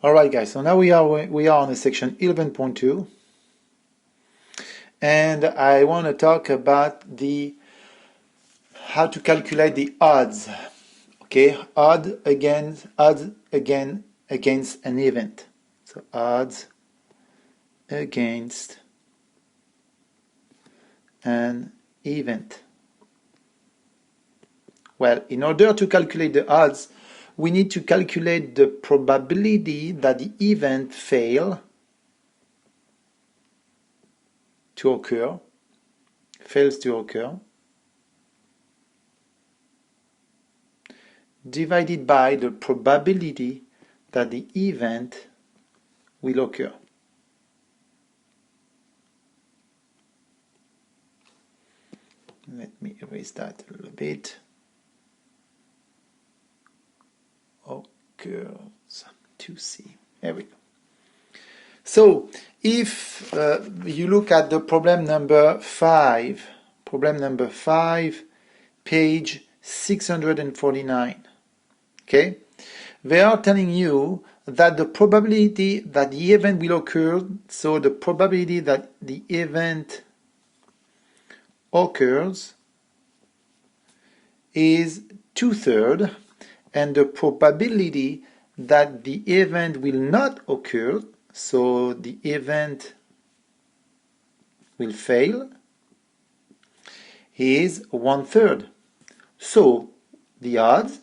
Alright guys, so now we are on the section 11.2, and I want to talk about how to calculate the odds. Okay, odds against an event. So odds against an event. Well, in order to calculate the odds, we need to calculate the probability that the event fails to occur, divided by the probability that the event will occur. Let me erase that a little bit. Occurs to see. There we go. So if you look at the problem number 5, page 649, okay, they are telling you that the probability that the event will occur, so the probability that the event occurs is 2/3, and the probability that the event will not occur, so the event will fail, is 1/3. So the odds,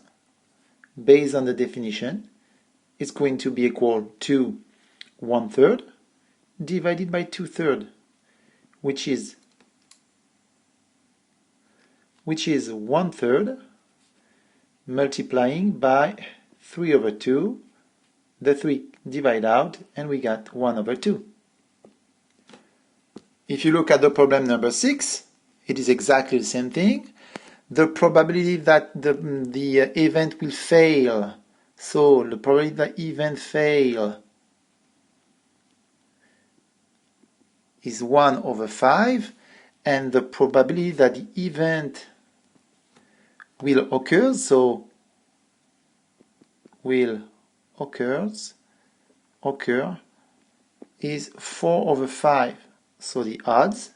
based on the definition, is going to be equal to 1/3 divided by 2/3, which is 1/3 multiplying by 3/2. The 3 divide out and we got 1/2. If you look at the problem number 6, it is exactly the same thing. The probability that the event will fail, so the probability that event fail is 1/5, and the probability that the event will occur, so will occur is 4/5. So the odds,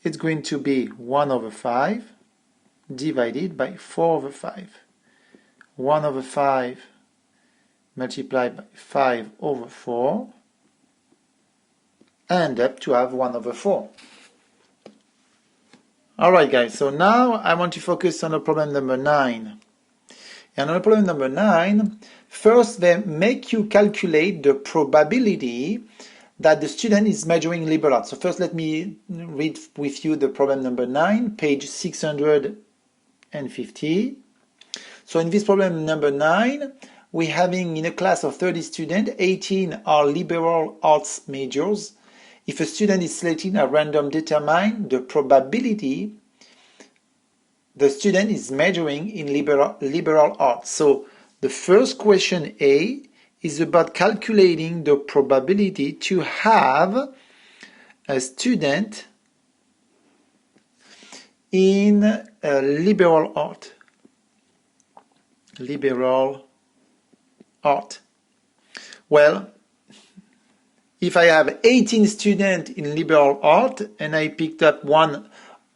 it's going to be 1/5 divided by 4/5. 1/5 multiplied by 5/4, end up to have 1/4. Alright guys, so now I want to focus on the problem number 9. And on the problem number 9, first they make you calculate the probability that the student is measuring liberal arts. So first let me read with you the problem number 9, page 650. So in this problem number 9, we're having in a class of 30 students, 18 are liberal arts majors. If a student is selected at random, determine the probability the student is majoring in liberal arts. So the first question A is about calculating the probability to have a student in liberal art. Well, if I have 18 students in liberal art and I picked up one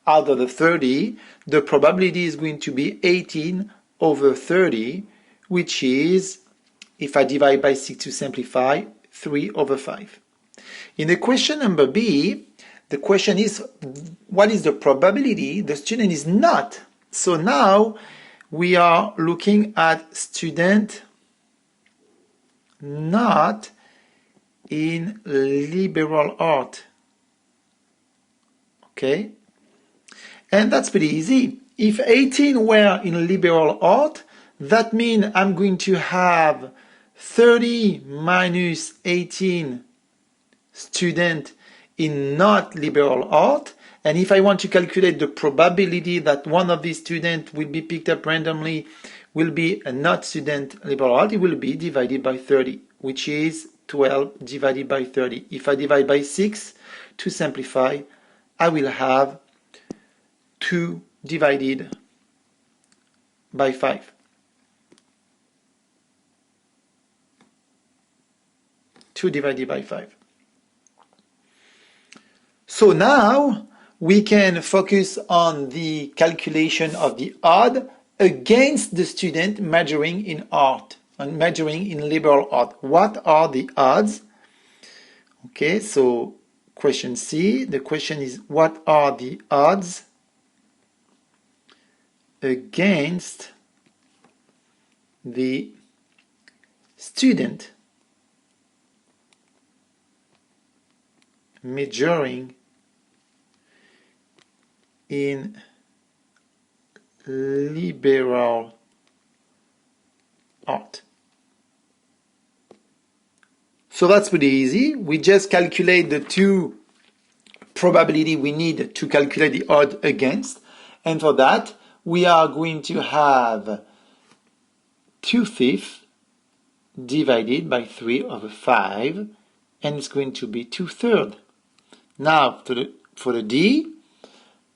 out of the 30, the probability is going to be 18/30, which is, if I divide by 6 to simplify, 3/5. In the question number B, the question is, what is the probability the student is not? So now we are looking at student not in liberal art. Okay? And that's pretty easy. If 18 were in liberal art, that means I'm going to have 30 minus 18 students in not liberal art. And if I want to calculate the probability that one of these students will be picked up randomly, will be a not student liberal art, it will be divided by 30, which is 12 divided by 30. If I divide by 6 to simplify, I will have 2 divided by 5. 2 divided by 5. So now we can focus on the calculation of the odd against the student majoring in art and majoring in liberal art. What are the odds? Okay, so question C, the question is what are the odds against the student majoring in liberal art? So that's pretty easy. We just calculate the two probability we need to calculate the odd against. And for that, we are going to have 2/5 divided by 3/5, and it's going to be 2/3. Now, for the D,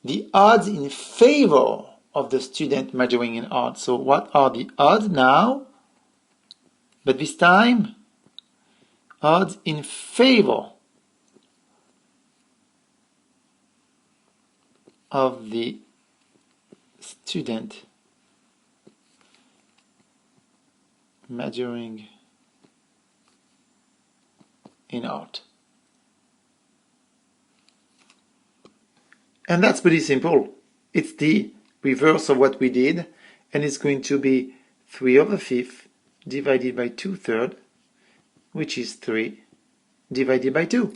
the odds in favor of the student majoring in art. So what are the odds now? But this time, odds in favor of the student majoring in art. And that's pretty simple. It's the reverse of what we did, and it's going to be 3/5 divided by 2/3, which is 3 divided by 2.